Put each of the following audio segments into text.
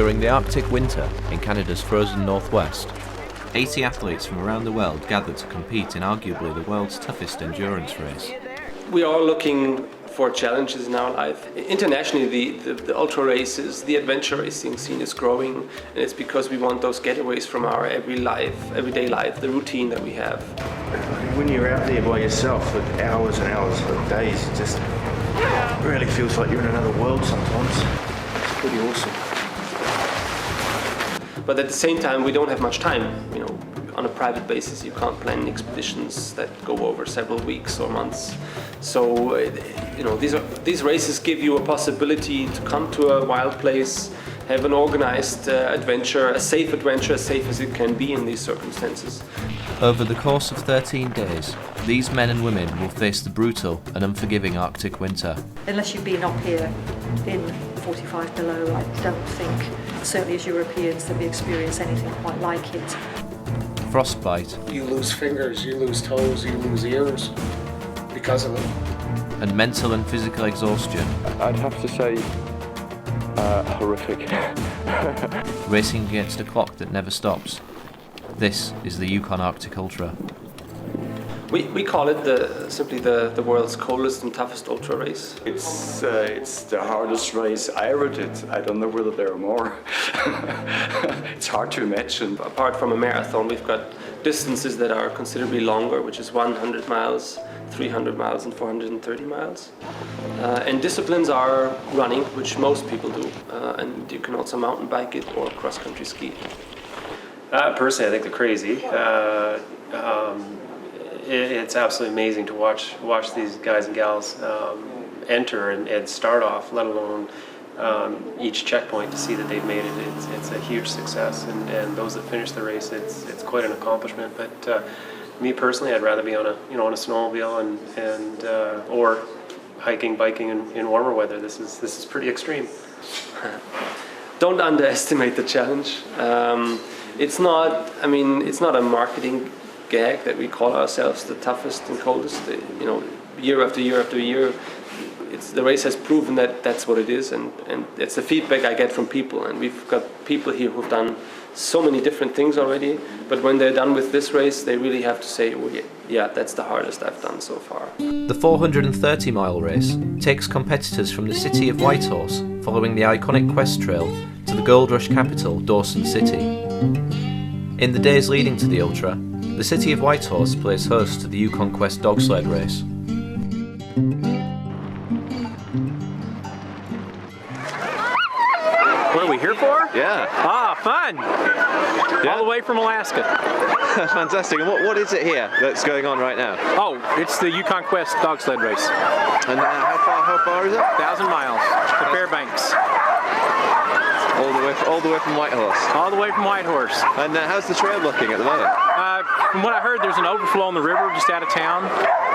during the Arctic winter in Canada's frozen northwest. 80 athletes from around the world gathered to compete in arguably the world's toughest endurance race. We are looking for challenges in our life. Internationally, the ultra races, the adventure racing scene is growing, and it's because we want those getaways from our everyday life, the routine that we have. When you're out there by yourself for hours and hours or days, it just really feels like you're in another world sometimes. It's pretty awesome. But at the same time, we don't have much time. You know, on a private basis, you can't plan expeditions that go over several weeks or months. So, you know, these races give you a possibility to come to a wild place, have an organized adventure, as safe as it can be in these circumstances. Over the course of 13 days, these men and women will face the brutal and unforgiving Arctic winter. Unless you've been up here in 45 below, I don't think, certainly as Europeans, that we experience anything quite like it. Frostbite. You lose fingers, you lose toes, you lose ears because of it. And mental and physical exhaustion. I'd have to say horrific. Racing against a clock that never stops. This is the Yukon Arctic Ultra. We call it simply the world's coldest and toughest ultra race. It's the hardest race I ever did. I don't know whether there are more. It's hard to imagine. Apart from a marathon, we've got distances that are considerably longer, which is 100 miles, 300 miles and 430 miles. And disciplines are running, which most people do. And you can also mountain bike it or cross-country ski. Personally, I think they're crazy. It's absolutely amazing to watch these guys and gals enter and start off, let alone each checkpoint, to see that they've made it. It's a huge success, and those that finish the race, it's quite an accomplishment. But me personally, I'd rather be on a snowmobile and or hiking, biking in warmer weather. This is pretty extreme. Don't underestimate the challenge. It's not a marketing gag that we call ourselves the toughest and coldest. You know, year after year after year, the race has proven that that's what it is, and it's the feedback I get from people. And we've got people here who've done so many different things already, but when they're done with this race, they really have to say, oh, yeah, that's the hardest I've done so far. The 430-mile race takes competitors from the city of Whitehorse, following the iconic Quest Trail, to the gold rush capital, Dawson City. In the days leading to the Ultra, the city of Whitehorse plays host to the Yukon Quest Dogsled race. What are we here for? Yeah. Ah, fun! Yeah. All the way from Alaska. Fantastic. And what is it here that's going on right now? Oh, it's the Yukon Quest Dogsled race. And how far is it? 1,000 miles to Fairbanks. All the way from Whitehorse. All the way from Whitehorse. And how's the trail looking at the moment? From what I heard, there's an overflow on the river just out of town,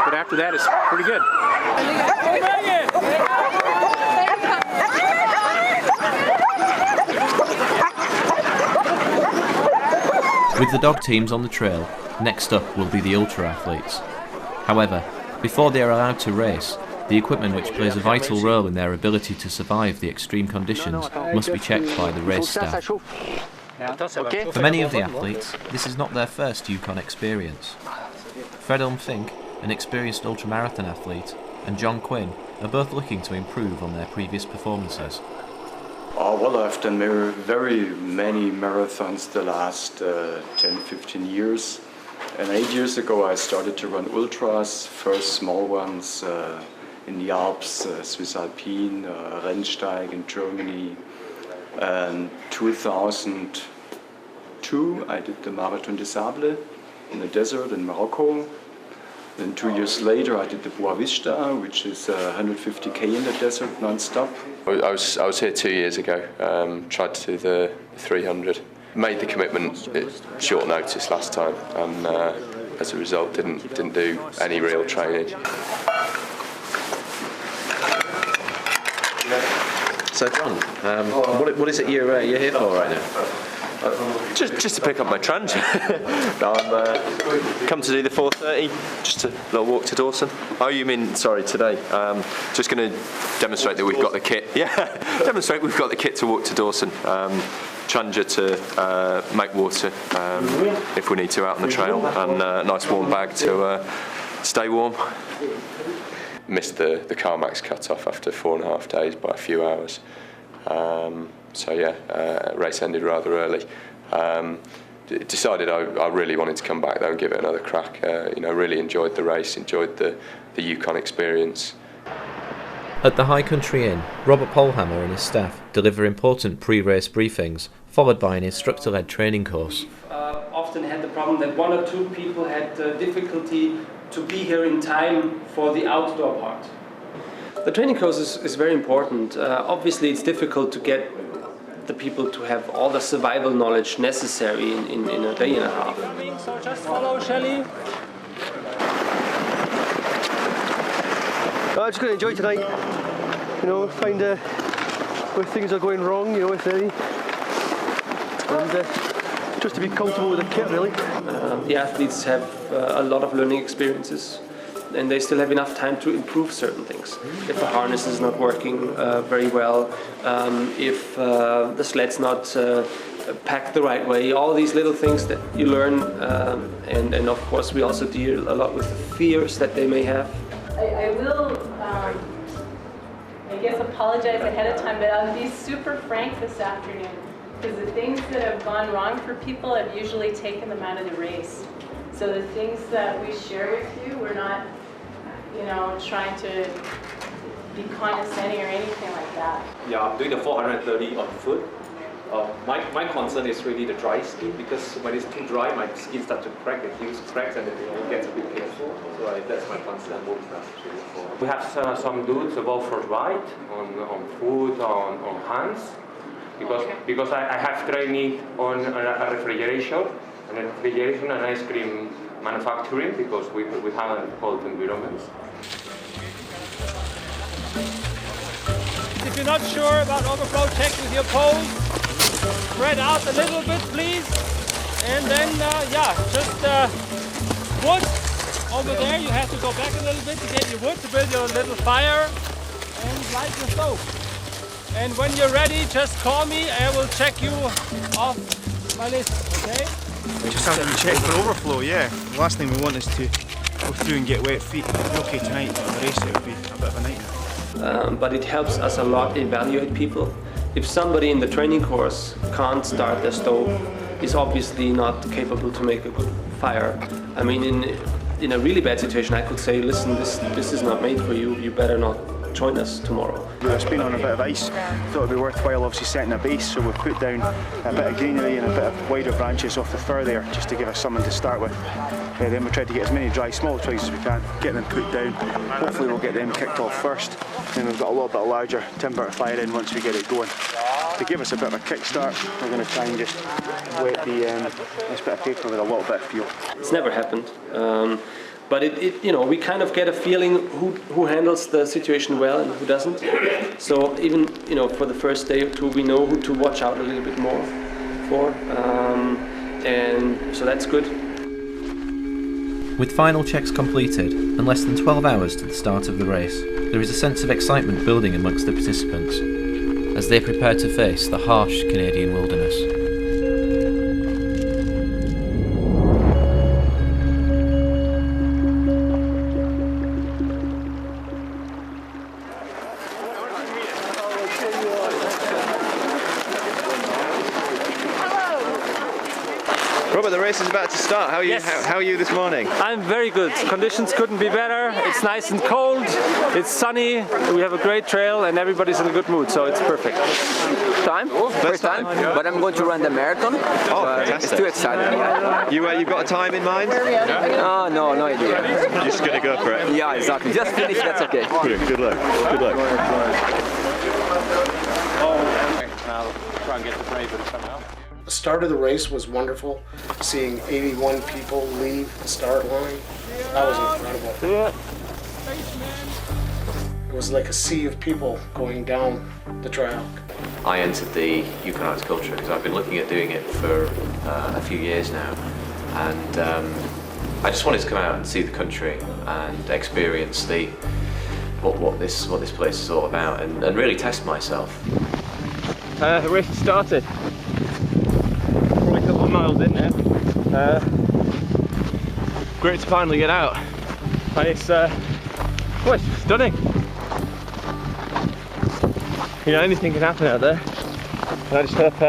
but after that, it's pretty good. With the dog teams on the trail, next up will be the ultra athletes. However, before they are allowed to race, the equipment which plays a vital role in their ability to survive the extreme conditions must be checked by the race staff. For many of the athletes, this is not their first Yukon experience. Fred Fink, an experienced ultramarathon athlete, and John Quinn are both looking to improve on their previous performances. Oh, well, I've done very many marathons the last 10-15 years. And 8 years ago I started to run ultras, first small ones in the Alps, Swiss Alpine, Rennsteig in Germany. And 2002 I did the Marathon des Sables in the desert in Morocco. Then 2 years later I did the Boa Vista, which is 150k in the desert non-stop. I was here 2 years ago, tried to do the 300. Made the commitment at short notice last time, and as a result didn't do any real training. So John, what is it you're here for right now? Just to pick up my truncheon. No, I'm come to do the 4:30. Just a little walk to Dawson. Oh, you mean sorry today? Just going to demonstrate that we've got the kit. Yeah, demonstrate we've got the kit to walk to Dawson. Plunger to make water if we need to out on the trail, and a nice warm bag to stay warm. Missed the Carmax cut-off after 4.5 days by a few hours. So yeah, race ended rather early. Decided I really wanted to come back though and give it another crack. Really enjoyed the race, enjoyed the Yukon experience. At the High Country Inn, Robert Polhammer and his staff deliver important pre-race briefings, followed by an instructor-led training course. Often had the problem that 1 or 2 people had difficulty to be here in time for the outdoor part. The training course is very important. Obviously it's difficult to get the people to have all the survival knowledge necessary in a day and a half. So just follow Shelley. I'm just going to enjoy tonight, find where things are going wrong, if any, and just to be comfortable with the kit, really. The athletes have a lot of learning experiences, and they still have enough time to improve certain things. If the harness is not working very well, if the sled's not packed the right way, all these little things that you learn, and of course we also deal a lot with the fears that they may have. I will, I guess, apologize ahead of time, but I'll be super frank this afternoon, because the things that have gone wrong for people, I've usually taken them out of the race. So the things that we share with you, we're not, trying to be condescending or anything like that. Yeah, I'm doing the 430 on foot. My concern is really the dry skin, because when it's too dry, my skin starts to crack, the heels cracks, and it gets a bit painful. So that's my concern. We have some dudes above for ride on foot, on hands, because I have training on a refrigeration and ice cream manufacturing, because we have a cold environments. If you're not sure about overflow, check with your poles. Spread out a little bit, please. And then, just wood over there. You have to go back a little bit to get your wood to build your little fire and light your stove. And when you're ready, just call me. I will check you off my list, okay? Just have to check for overflow, yeah. The last thing we want is to go through and get wet feet. Okay, tonight, the race, it would be a bit of a nightmare. But it helps us a lot evaluate people. If somebody in the training course can't start their stove, is obviously not capable to make a good fire. I mean, in a really bad situation, I could say, listen, this is not made for you. You better not join us tomorrow. It's been on a bit of ice. Thought it'd be worthwhile, obviously, setting a base. So we've put down a bit of greenery and a bit of wider branches off the fur there, just to give us something to start with. Then we tried to get as many small twigs as we can, get them put down. Hopefully we'll get them kicked off first. Then we've got a little bit larger timber to fire in once we get it going. To give us a bit of a kickstart, we're going to try and just wet this bit of paper with a little bit of fuel. It's never happened, but we kind of get a feeling who handles the situation well and who doesn't. So even for the first day or two, we know who to watch out a little bit more for, and so that's good. With final checks completed and less than 12 hours to the start of the race, there is a sense of excitement building amongst the participants as they prepare to face the harsh Canadian wilderness. Robert, the race is about to start. How are you? Yes. How are you this morning? I'm very good. Conditions couldn't be better. It's nice and cold. It's sunny. We have a great trail, and everybody's in a good mood, so it's perfect. First time, but I'm going to run the marathon. Oh, fantastic! It's too exciting. You've got a time in mind? No idea. You're just going to go for it? Yeah, exactly. Just finish. That's okay. Brilliant. Good luck. Good luck. I'll try and get the bravery somehow. The start of the race was wonderful. Seeing 81 people leave the start line, that was incredible. It was like a sea of people going down the trail. I entered the Yukon Arctic Ultra because I've been looking at doing it for a few years now, and I just wanted to come out and see the country and experience what this place is all about, and really test myself. The race has started. Probably a couple of miles in now. Great to finally get out, and it's stunning. You know, anything can happen out there, and I just hope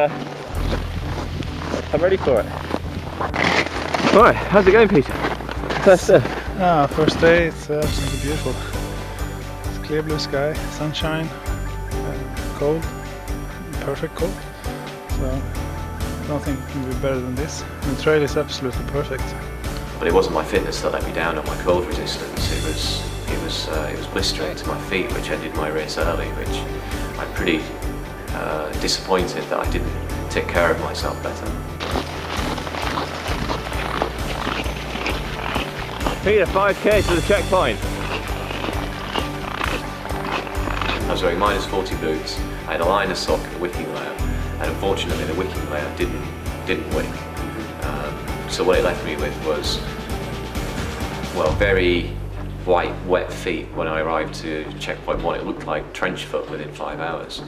I'm ready for it. Alright, how's it going, Peter? First day? First day, it's absolutely beautiful. It's clear blue sky, sunshine, cold, perfect cold. So nothing can be better than this. The trail is absolutely perfect. But it wasn't my fitness that let me down on my cold resistance. It was blistering to my feet, which ended my race early, which I'm pretty disappointed that I didn't take care of myself better. Peter, 5k to the checkpoint. I was wearing -40 boots. I had a liner sock and a wicking layer, and unfortunately the wicking layer didn't wick. So what it left me with was, well, very white, wet feet. When I arrived to checkpoint 1, it looked like trench foot within 5 hours.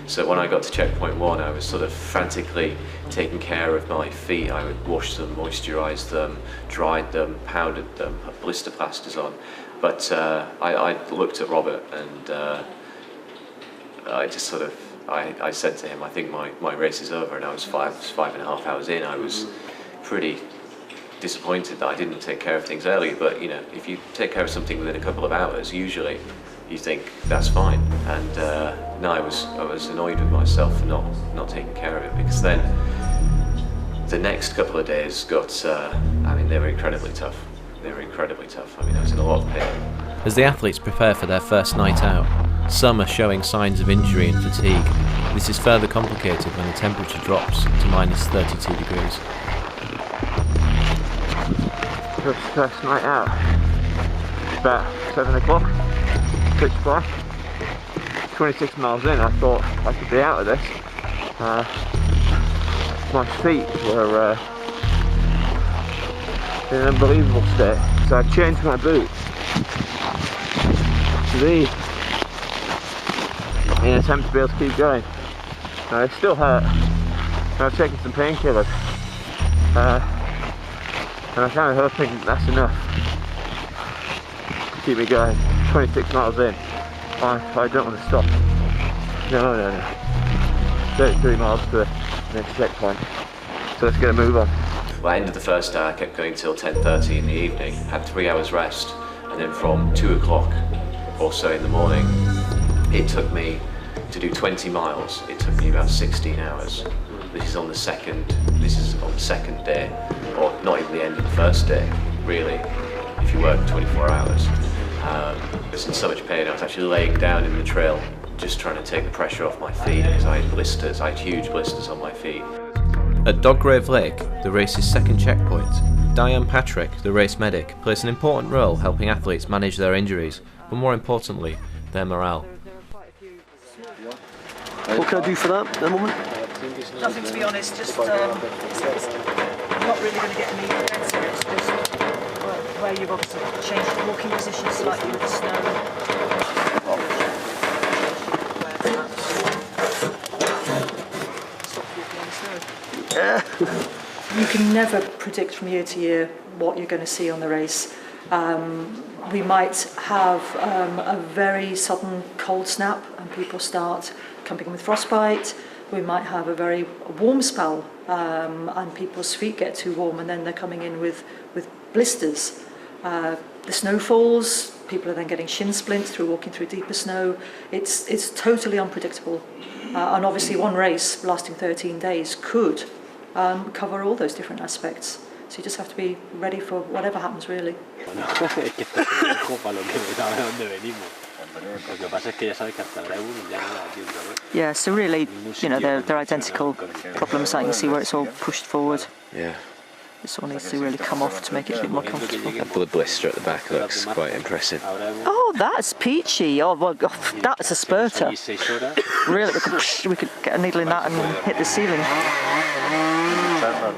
So when I got to checkpoint 1, I was sort of frantically taking care of my feet. I would wash them, moisturize them, dried them, powdered them, put blister plasters on. But I looked at Robert, and I just sort of, I said to him, I think my race is over, and I was 5.5 hours in. I was pretty disappointed that I didn't take care of things early, but you know, if you take care of something within a couple of hours, usually you think that's fine. And no, I was annoyed with myself for not taking care of it, because then the next couple of days got, I mean, they were incredibly tough. They were incredibly tough. I mean, I was in a lot of pain. As the athletes prepare for their first night out, some are showing signs of injury and fatigue. This is further complicated when the temperature drops to -32 degrees. First night out. It's about 7 o'clock, pitch black. 26 miles in, I thought I could be out of this. My feet were in an unbelievable state, so I changed my boots to these in an attempt to be able to keep going. They still hurt, and I've taken some painkillers. And I'm kind of hoping that's enough to keep me going. 26 miles in, I don't want to stop. No. 33 miles to the next checkpoint. So let's get a move on. Well, I ended the first day, I kept going till 10:30 in the evening, had 3 hours rest, and then from 2 o'clock or so in the morning, it took me to do 20 miles. It took me about 16 hours. This is on the second day, or not even the end of the first day, really, if you work 24 hours. I was in so much pain, I was actually laying down in the trail, just trying to take the pressure off my feet, because I had blisters, I had huge blisters on my feet. At Doggrave Lake, the race's second checkpoint, Diane Patrick, the race medic, plays an important role helping athletes manage their injuries, but more importantly, their morale. What can I do for that at the moment? Nothing, to be honest, just it's not really going to get any better. It's just where you've obviously changed the walking position slightly with the snow. Yeah. You can never predict from year to year what you're going to see on the race. We might have a very sudden cold snap and people start coming in with frostbite. We might have a very warm spell and people's feet get too warm and then they're coming in with blisters. The snow falls, people are then getting shin splints through walking through deeper snow. It's totally unpredictable. And obviously one race lasting 13 days could cover all those different aspects. So you just have to be ready for whatever happens, really. Yeah, so really, you know, they're identical problems. I can see where it's all pushed forward. Yeah, This all needs to really come off to make it a bit more comfortable. That blood blister at the back looks quite impressive. Oh, that's peachy. Oh, well, that's a spurter. Really, we could get a needle in that and hit the ceiling.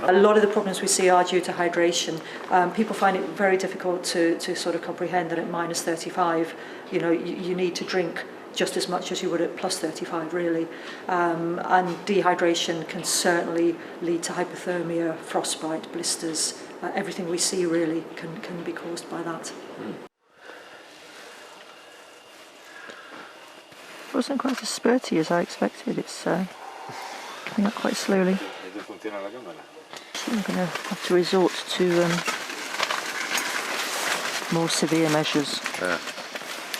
A lot of the problems we see are due to hydration. People find it very difficult to sort of comprehend that at minus 35, you need to drink just as much as you would at plus 35, really. And dehydration can certainly lead to hypothermia, frostbite, blisters. Everything we see really can be caused by that. It wasn't quite as spurty as I expected. It's coming up quite slowly. So I'm going to have to resort to more severe measures.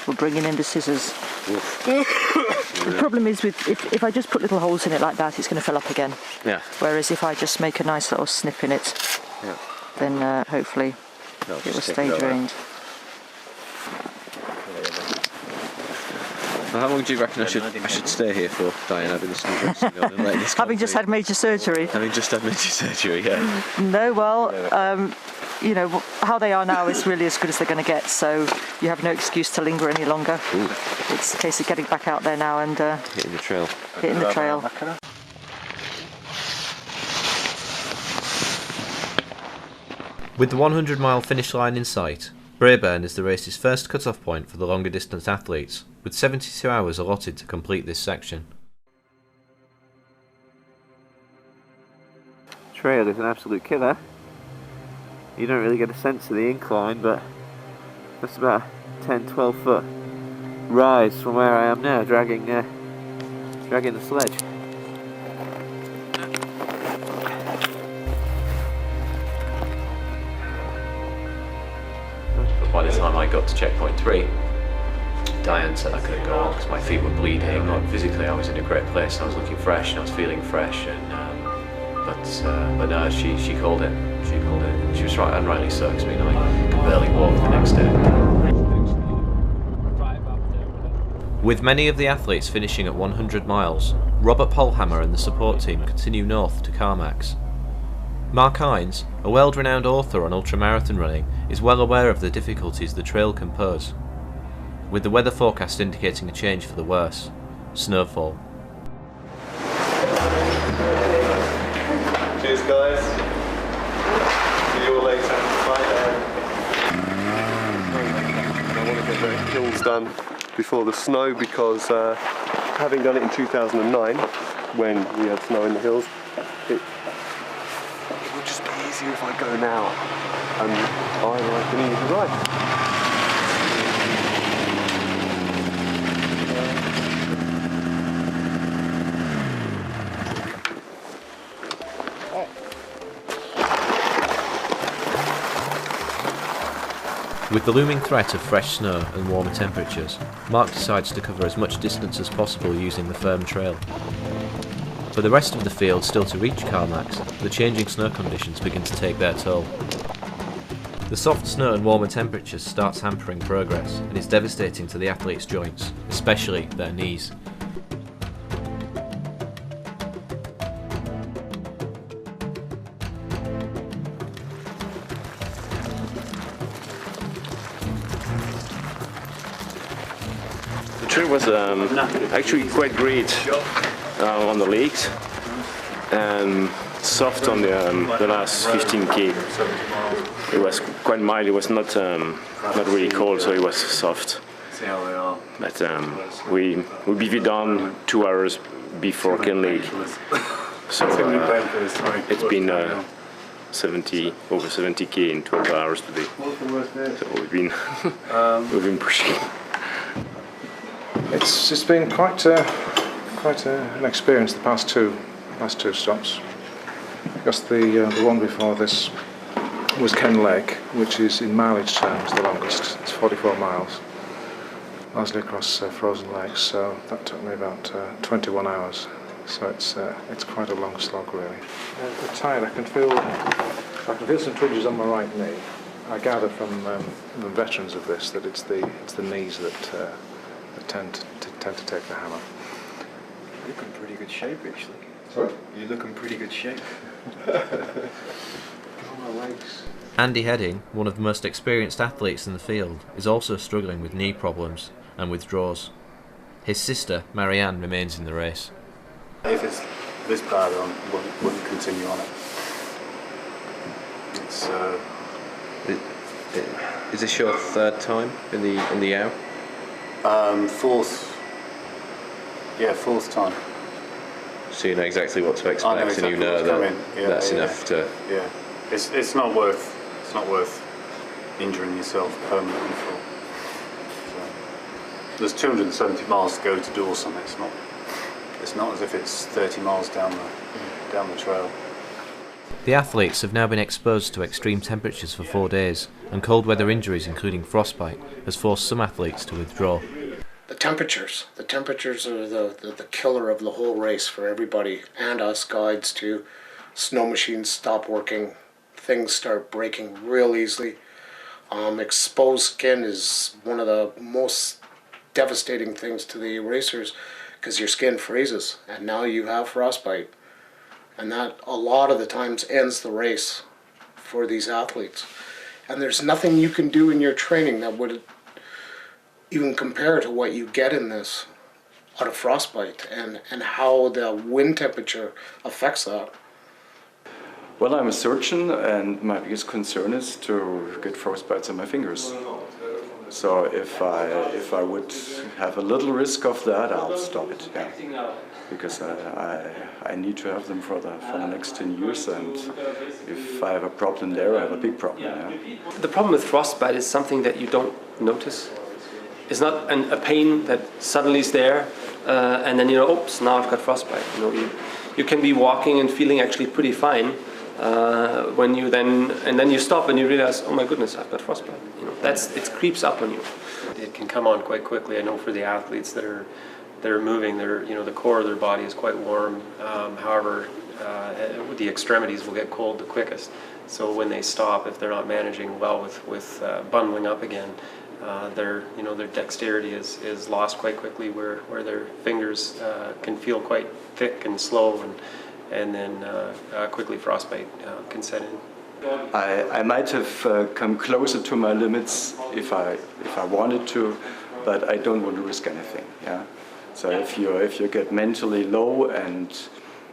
We're bringing in the scissors. The problem is if I just put little holes in it like that, it's going to fill up again. Yeah. Whereas if I just make a nice little snip in it, then hopefully it will stay drained. Well, how long do you reckon I should stay here for, Diane? I've been listening to this. Having just had major surgery. Having just had major surgery, yeah. No, well, how they are now is really as good as they're going to get, so you have no excuse to linger any longer. Ooh. It's a case of getting back out there now and hitting the trail. With the 100-mile finish line in sight, Braeburn is the race's first cut-off point for the longer distance athletes, with 72 hours allotted to complete this section. Trail is an absolute killer. You don't really get a sense of the incline, but that's about a 10-12 foot rise from where I am now, dragging the sledge. But by the time I got to checkpoint 3, Diane said I couldn't go on because my feet were bleeding. Physically, I was in a great place. I was looking fresh and I was feeling fresh. But no, she called it. She called it. She was right, and rightly so, because I could barely walk the next day. With many of the athletes finishing at 100 miles, Robert Polhammer and the support team continue north to Carmacks. Mark Hines, a world-renowned author on ultramarathon running, is well aware of the difficulties the trail can pose, with the weather forecast indicating a change for the worse: snowfall. Cheers, guys. See you all later. Bye. I want to get the hills done before the snow because having done it in 2009 when we had snow in the hills, it would just be easier if I go now. And I like an easy ride. With the looming threat of fresh snow and warmer temperatures, Mark decides to cover as much distance as possible using the firm trail. For the rest of the field still to reach Carmacks, the changing snow conditions begin to take their toll. The soft snow and warmer temperatures starts hampering progress and is devastating to the athletes' joints, especially their knees. The trip was actually quite great on the legs and soft on the last 15k. It was quite mild. It was not really cold, so it was soft. But we beat down 2 hours before Ken Lake, so it's been over 70k in 12 hours today. So we've been pushing. It's been quite an experience the past two stops. Because the one before this was Ken Lake, which is in mileage terms the longest. It's 44 miles, largely across frozen lakes. So that took me about 21 hours. So it's quite a long slog, really. I'm tired. I can feel some twinges on my right knee. I gather from the veterans of this that it's the knees that tend to take the hammer. You look in pretty good shape, actually. Sorry? You look in pretty good shape. Well, Andy Heading, one of the most experienced athletes in the field, is also struggling with knee problems and withdrawals. His sister, Marianne, remains in the race. If it's this bad, I wouldn't continue on it. It's Is this your third time in the hour? Fourth. Yeah, fourth time. So you know exactly what to expect, exactly and you know that that's enough to. Yeah, it's not worth injuring yourself permanently for. So, there's 270 miles to go to Dawson. It's not as if it's 30 miles down the trail. The athletes have now been exposed to extreme temperatures for 4 days, and cold weather injuries, including frostbite, has forced some athletes to withdraw. The temperatures are the killer of the whole race for everybody, and us guides too. Snow machines stop working, things start breaking real easily. Exposed skin is one of the most devastating things to the racers, because your skin freezes, and now you have frostbite. And that a lot of the times ends the race for these athletes. And there's nothing you can do in your training that would even compare to what you get in this out of frostbite, and how the wind temperature affects that. Well, I'm a surgeon, and my biggest concern is to get frostbites on my fingers. So if I would have a little risk of that, I'll stop it. Yeah. Because I need to have them for the next 10 years, and if I have a problem there, I have a big problem. Yeah. The problem with frostbite is something that you don't notice. It's not a pain that suddenly is there, and then oops, now I've got frostbite. You can be walking and feeling actually pretty fine when you then you stop and you realize, oh my goodness, I've got frostbite. It creeps up on you. It can come on quite quickly. I know for the athletes that are moving, the core of their body is quite warm. However, the extremities will get cold the quickest. So when they stop, if they're not managing well with bundling up again, their dexterity is lost quite quickly, where their fingers can feel quite thick and slow, and then quickly frostbite can set in. I might have come closer to my limits if I wanted to, but I don't want to risk anything. Yeah. So if you get mentally low and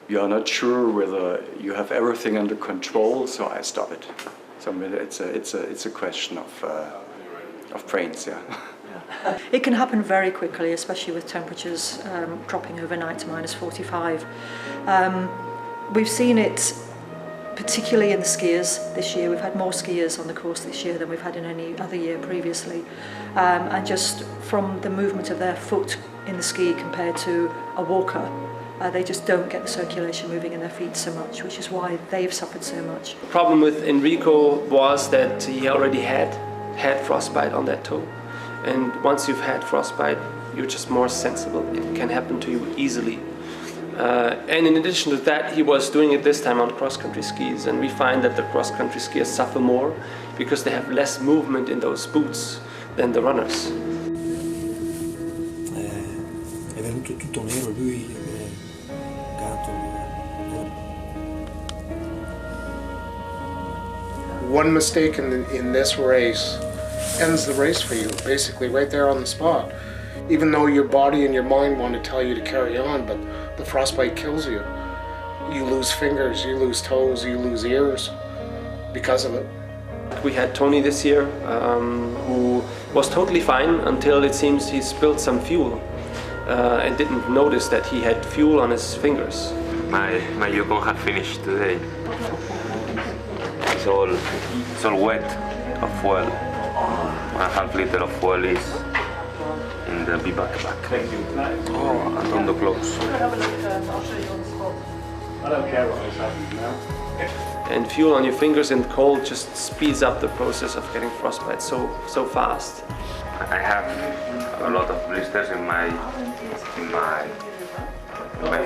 you are not sure whether you have everything under control, so I stop it. So it's a question of brains. Yeah. It can happen very quickly, especially with temperatures dropping overnight to -45. We've seen it particularly in the skiers this year. We've had more skiers on the course this year than we've had in any other year previously. And just from the movement of their foot in the ski compared to a walker, they just don't get the circulation moving in their feet so much, which is why they've suffered so much. The problem with Enrico was that he already had frostbite on that toe. And once you've had frostbite, you're just more sensible. It can happen to you easily. And in addition to that, he was doing it this time on cross-country skis, and we find that the cross-country skiers suffer more because they have less movement in those boots than the runners. È venuto tutto nero, lui gatto. One mistake in this race ends the race for you, basically right there on the spot. Even though your body and your mind want to tell you to carry on, but the frostbite kills you. You lose fingers, you lose toes, you lose ears because of it. We had Tony this year, who was totally fine until it seems he spilled some fuel and didn't notice that he had fuel on his fingers. My Yukon had finished today. It's all wet of fuel. 1.5 liter of fuel is in the big backpack. Oh, and on the clothes. I don't care what is happening now. And fuel on your fingers and cold just speeds up the process of getting frostbite so fast. I have a lot of blisters in my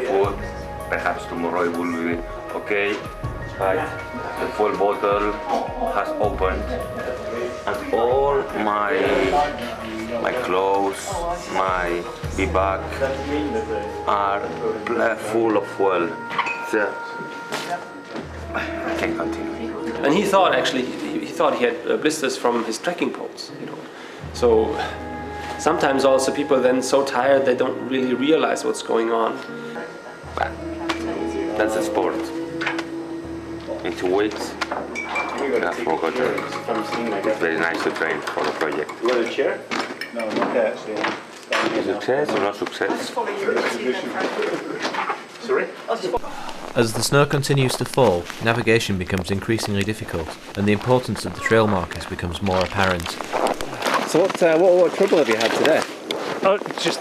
foot. Perhaps tomorrow it will be okay. But the full bottle has opened, and all my clothes, my bag are full of fuel. So I can continue. And he thought thought he had blisters from his trekking poles, you know. So sometimes also people then so tired they don't really realize what's going on. That's a sport. In 2 weeks, you have forgotten. It's very nice to train for the project. You want a chair? No, not that. Success or not success? Sorry? As the snow continues to fall, navigation becomes increasingly difficult, and the importance of the trail markers becomes more apparent. So what trouble have you had today? Oh, just